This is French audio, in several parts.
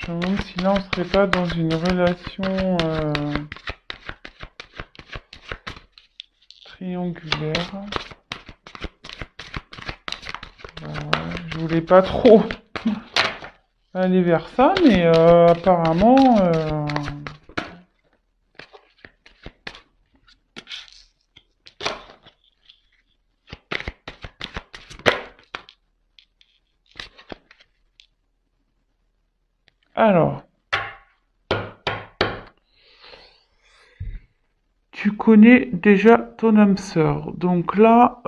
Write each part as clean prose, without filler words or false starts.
Je me demande si là on serait pas dans une relation triangulaire. Je voulais pas trop aller vers ça, mais apparemment... Alors, tu connais déjà ton âme sœur. Donc là,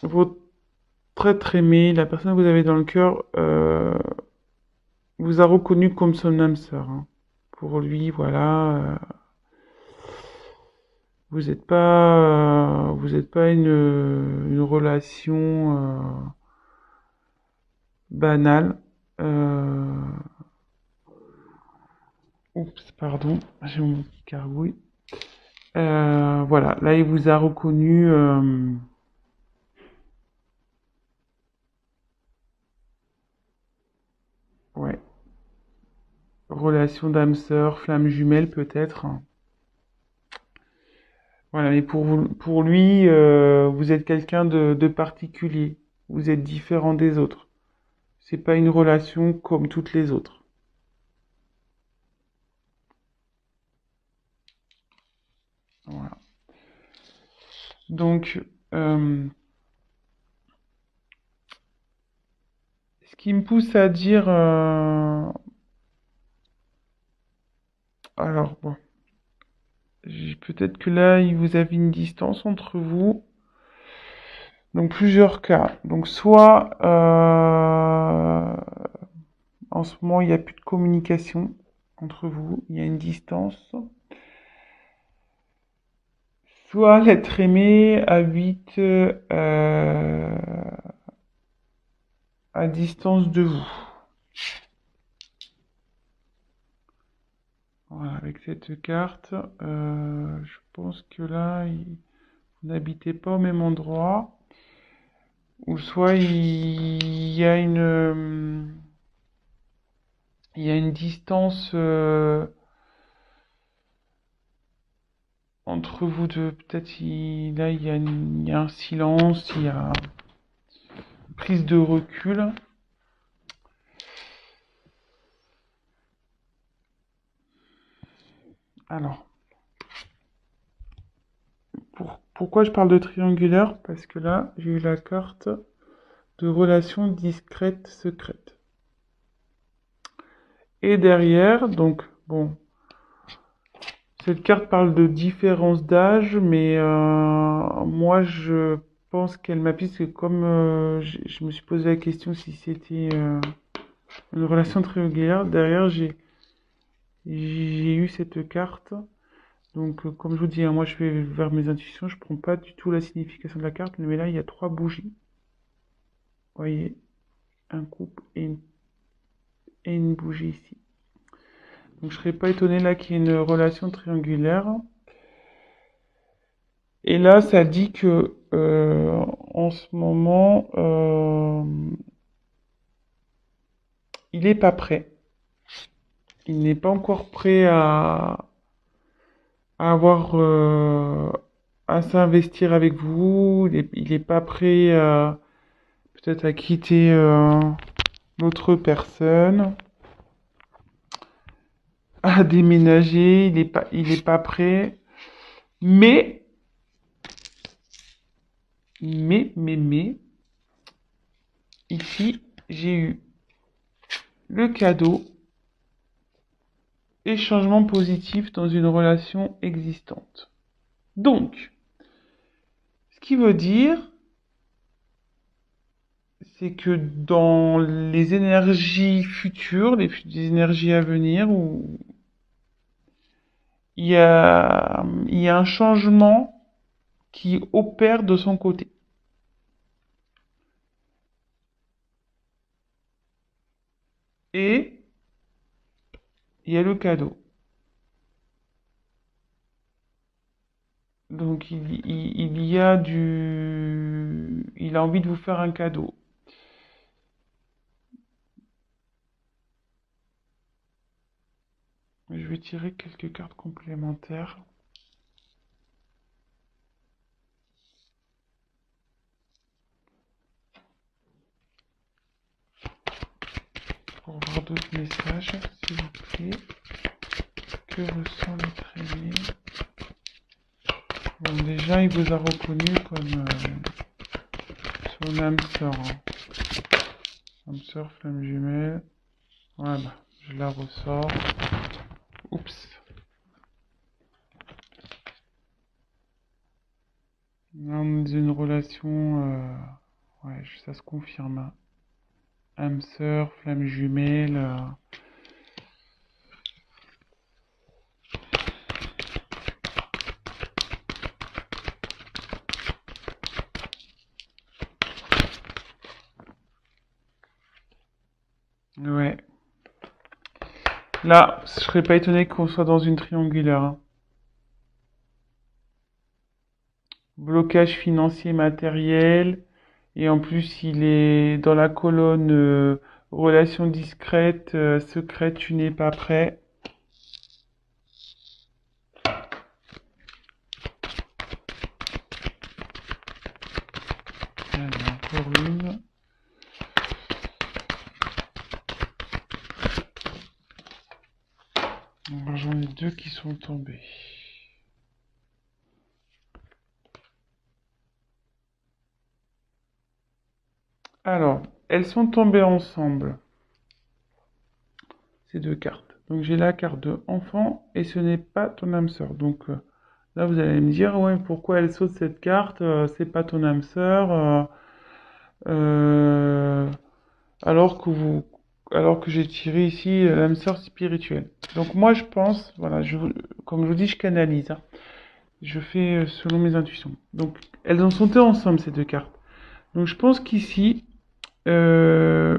votre être aimé, la personne que vous avez dans le cœur, vous a reconnu comme son âme sœur, hein. Pour lui, voilà, vous êtes pas une relation banale. Euh, Oups, pardon, j'ai mon petit cargouille. Voilà, là il vous a reconnu. Ouais, relation d'âme sœur, flamme jumelle peut-être. Voilà, mais pour lui, vous êtes quelqu'un de particulier. Vous êtes différent des autres. C'est pas une relation comme toutes les autres. Voilà. Donc, ce qui me pousse à dire, alors bon, peut-être que là, il vous avez une distance entre vous. Donc plusieurs cas. Donc soit en ce moment il n'y a plus de communication entre vous, il y a une distance. Soit l'être aimé habite à distance de vous. Voilà, avec cette carte, je pense que là, vous n'habitez pas au même endroit. Ou soit il y a une distance entre vous deux. Peut-être là, il y a un silence, il y a une prise de recul. Alors, pourquoi je parle de triangulaire? Parce que là, j'ai eu la carte de relation discrète, secrète. Et derrière, donc, bon, cette carte parle de différence d'âge, mais moi, je pense qu'elle m'appuie, que comme je me suis posé la question si c'était une relation triangulaire, derrière, j'ai eu cette carte. Donc, comme je vous dis, hein, moi, je vais vers mes intuitions, je prends pas du tout la signification de la carte, mais là, il y a 3 bougies. Vous voyez, un couple et une bougie ici. Donc, je serais pas étonné là qu'il y ait une relation triangulaire. Et là, ça dit que en ce moment, il n'est pas prêt. Il n'est pas encore prêt à avoir à s'investir avec vous. Il est pas prêt peut-être à quitter l'autre personne, à déménager. Il est pas prêt. Mais, mais, ici, j'ai eu le cadeau et changement positif dans une relation existante. Donc, ce qui veut dire, c'est que dans les énergies futures, les énergies à venir, où il y a un changement qui opère de son côté. Et il y a le cadeau. Donc il a envie de vous faire un cadeau. Je vais tirer quelques cartes complémentaires. Pour voir d'autres messages, s'il vous plaît. Que ressent l'être aimé? Bon, déjà, il vous a reconnu comme son âme sœur. Âme sœur, flamme jumelle. Voilà, je la ressors. Oups. Là, on est dans une relation... ouais, ça se confirme. Hein. Âme sœur, flamme jumelle... Ouais. Là, je serais pas étonné qu'on soit dans une triangulaire. Hein. Blocage financier matériel. Et en plus, il est dans la colonne relation discrète, secrète, tu n'es pas prêt. Allez, encore une. J'en ai deux qui sont tombés. Alors, elles sont tombées ensemble, ces deux cartes. Donc j'ai la carte de enfant et ce n'est pas ton âme sœur. Donc là vous allez me dire, ouais, pourquoi elle saute cette carte, c'est pas ton âme sœur, euh, alors que vous, alors que j'ai tiré ici l'âme sœur spirituelle. Donc moi je pense, voilà, comme je vous dis, je canalise. Hein. Je fais selon mes intuitions. Donc elles ont sauté ensemble ces deux cartes. Donc je pense qu'ici, euh,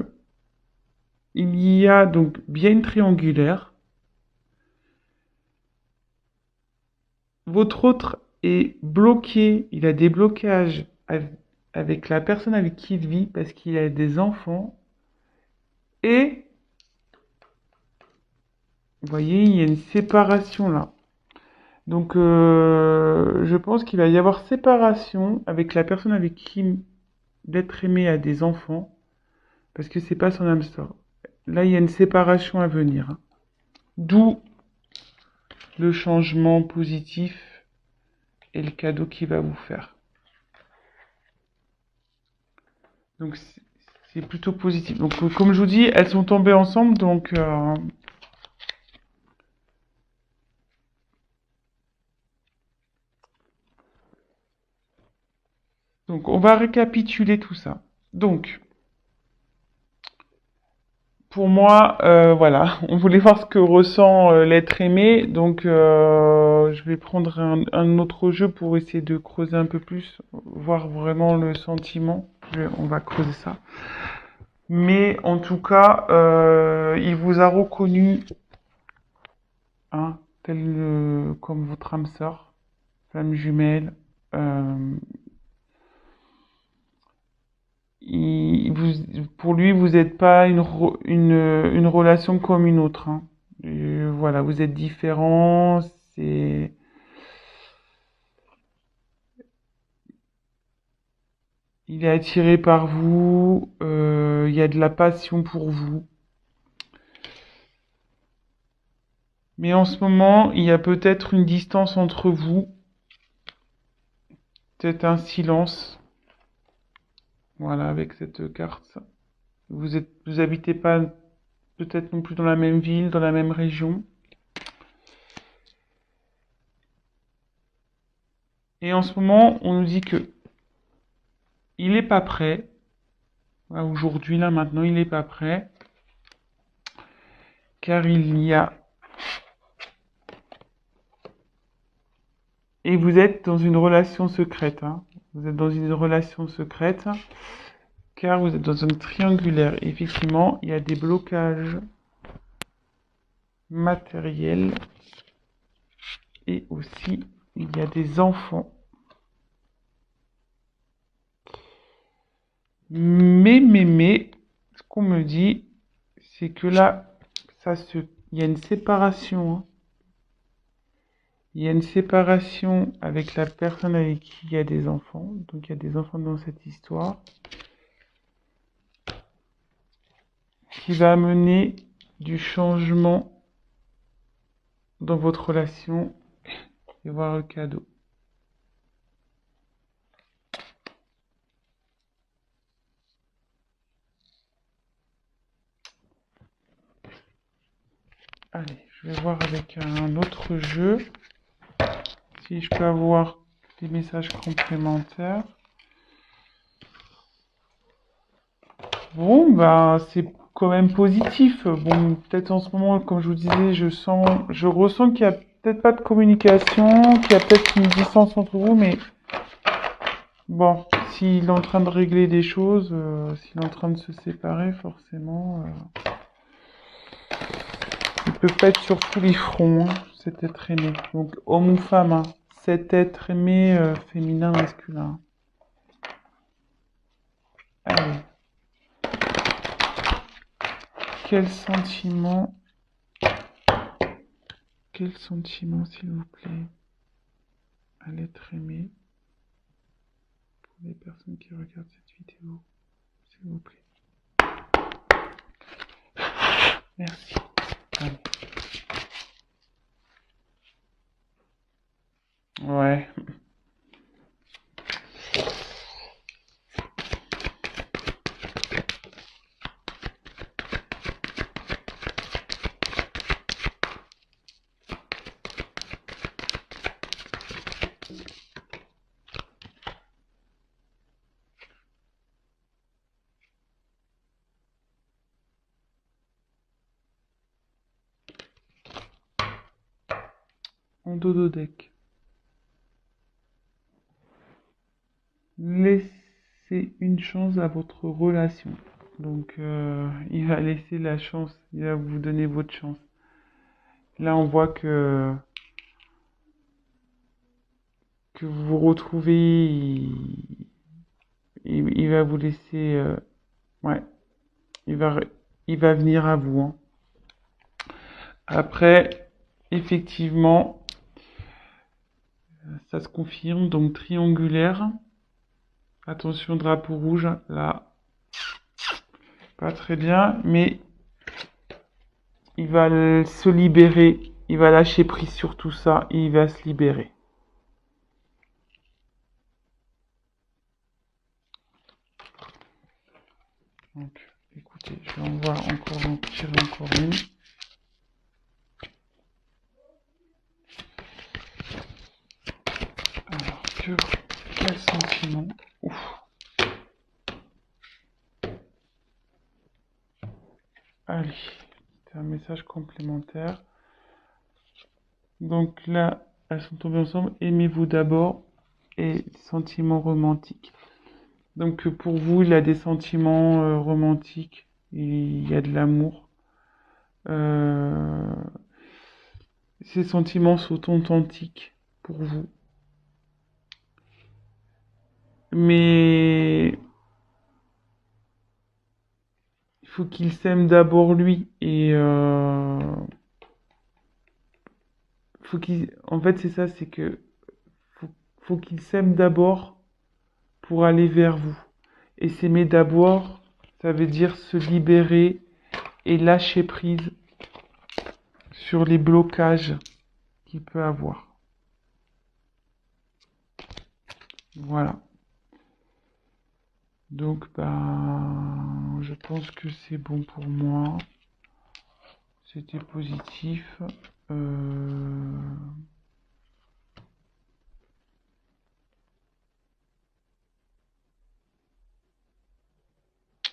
il y a donc bien une triangulaire. Votre autre est bloqué, il a des blocages avec la personne avec qui il vit parce qu'il a des enfants. Et, vous voyez, il y a une séparation là. Donc, je pense qu'il va y avoir séparation avec la personne avec qui l'être aimé a des enfants parce que c'est pas son âme sœur. Là, il y a une séparation à venir. Hein. D'où le changement positif et le cadeau qu'il va vous faire. Donc c'est plutôt positif. Donc comme je vous dis, elles sont tombées ensemble, donc on va récapituler tout ça. Donc pour moi, voilà, on voulait voir ce que ressent l'être aimé, donc je vais prendre un autre jeu pour essayer de creuser un peu plus, voir vraiment le sentiment. On va creuser ça. Mais en tout cas, il vous a reconnu, hein, comme votre âme sœur, flamme jumelle. Euh, pour lui, vous n'êtes pas une relation comme une autre. Hein. Voilà, vous êtes différents. Il est attiré par vous. Il y a de la passion pour vous. Mais en ce moment, il y a peut-être une distance entre vous, peut-être un silence. Voilà, avec cette carte. Vous habitez pas peut-être non plus dans la même ville, dans la même région. Et en ce moment, on nous dit que il est pas prêt. Aujourd'hui, là, maintenant, il n'est pas prêt. Car il y a... Et vous êtes dans une relation secrète. Hein. Vous êtes dans une relation secrète. Car vous êtes dans une triangulaire. Et effectivement, il y a des blocages matériels. Et aussi, il y a des enfants. Mais, ce qu'on me dit, c'est que là, ça se il y a une séparation, hein. Il y a une séparation avec la personne avec qui il y a des enfants. Donc il y a des enfants dans cette histoire qui va amener du changement dans votre relation et voir le cadeau. Allez, je vais voir avec un autre jeu si je peux avoir des messages complémentaires. Bon, bah, c'est quand même positif. Bon, peut-être en ce moment, comme je vous disais, je ressens qu'il y a peut-être pas de communication, qu'il y a peut-être une distance entre vous, mais bon, s'il est en train de régler des choses, s'il est en train de se séparer, forcément, il peut pas être sur tous les fronts, hein, cet être aimé. Donc, homme ou femme, hein, cet être aimé, féminin, masculin. Allez. Quel sentiment, s'il vous plaît, à l'être aimé pour les personnes qui regardent cette vidéo, s'il vous plaît. Merci. Allez. Ouais. En dodo deck. Laissez une chance à votre relation. Donc, il va laisser la chance, il va vous donner votre chance. Là, on voit que vous vous retrouvez, il va vous laisser, ouais, il va, il va venir à vous, hein. Après, effectivement, ça se confirme, donc triangulaire. Attention, drapeau rouge, là, pas très bien, mais il va se libérer, il va lâcher prise sur tout ça et il va se libérer. Donc, écoutez, je vais en tirer encore une. Alors, quel sentiment? Ouf. Allez, c'est un message complémentaire. Donc là, elles sont tombées ensemble. Aimez-vous d'abord et sentiments romantiques. Donc pour vous, il a des sentiments romantiques, il y a de l'amour. Ces sentiments sont authentiques pour vous. Mais il faut qu'il s'aime d'abord lui et en fait c'est ça, c'est que faut qu'il s'aime d'abord pour aller vers vous. Et s'aimer d'abord, ça veut dire se libérer et lâcher prise sur les blocages qu'il peut avoir. Voilà. Donc, je pense que c'est bon pour moi. C'était positif.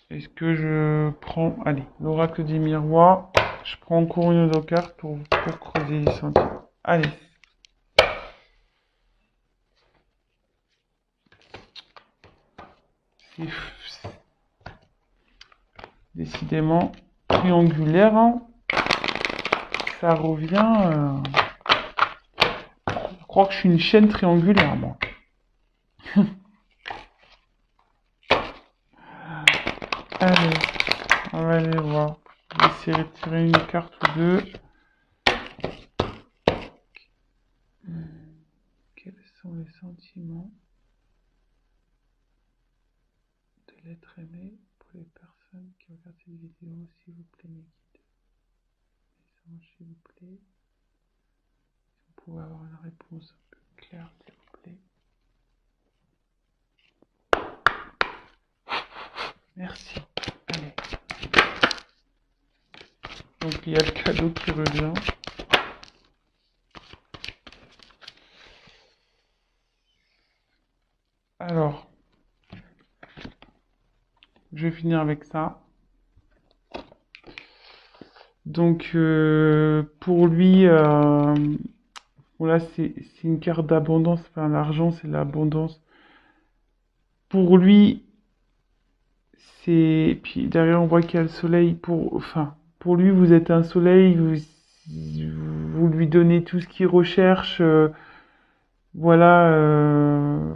Est-ce que je prends... Allez, l'oracle des miroirs. Je prends encore une autre carte pour creuser les sentiments. Allez. C'est décidément triangulaire, hein. Ça revient... Je crois que je suis une chaîne triangulaire, moi. Allez, on va aller voir. Je vais essayer de tirer une carte ou deux. ont le sentiment de l'être aimé pour les personnes qui regardent cette vidéo, s'il vous plaît, mes guides. Message, s'il vous plaît. Si vous pouvez avoir une réponse un peu claire, s'il vous plaît. Merci. Allez. Donc il y a le cadeau qui revient. Alors, je vais finir avec ça. Donc pour lui, voilà, c'est une carte d'abondance. Enfin, l'argent, c'est l'abondance. Pour lui, c'est. Puis derrière, on voit qu'il y a le soleil. Enfin, pour lui, vous êtes un soleil. Vous lui donnez tout ce qu'il recherche. Voilà.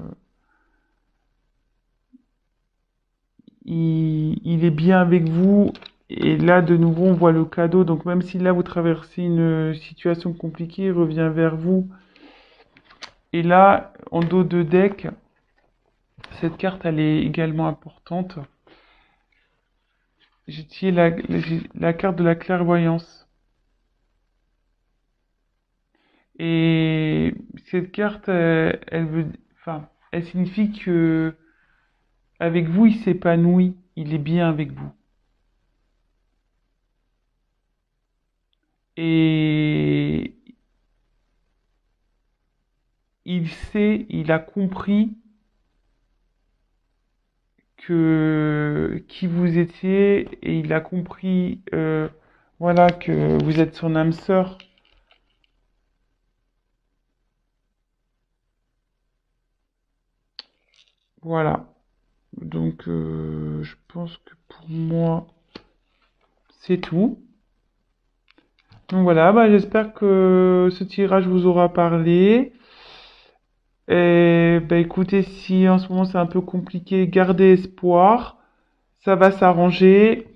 Il est bien avec vous. Et là, de nouveau, on voit le cadeau. Donc, même si là, vous traversez une situation compliquée, il revient vers vous. Et là, en dos de deck, cette carte, elle est également importante. J'ai tiré la carte de la clairvoyance. Et cette carte, enfin, elle signifie que avec vous, il s'épanouit. Il est bien avec vous. Et il sait, il a compris que qui vous étiez et il a compris, voilà, que vous êtes son âme sœur. Voilà. Donc, je pense que pour moi, c'est tout. Donc voilà, bah, j'espère que ce tirage vous aura parlé. Et bah, écoutez, si en ce moment c'est un peu compliqué, gardez espoir. Ça va s'arranger.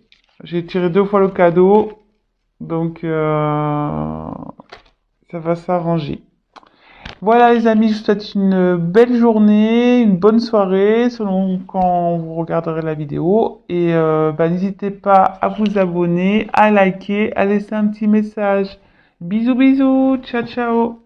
J'ai tiré 2 fois le cadeau. Donc, ça va s'arranger. Voilà les amis, je vous souhaite une belle journée, une bonne soirée selon quand vous regarderez la vidéo. Et bah, n'hésitez pas à vous abonner, à liker, à laisser un petit message. Bisous bisous, ciao ciao.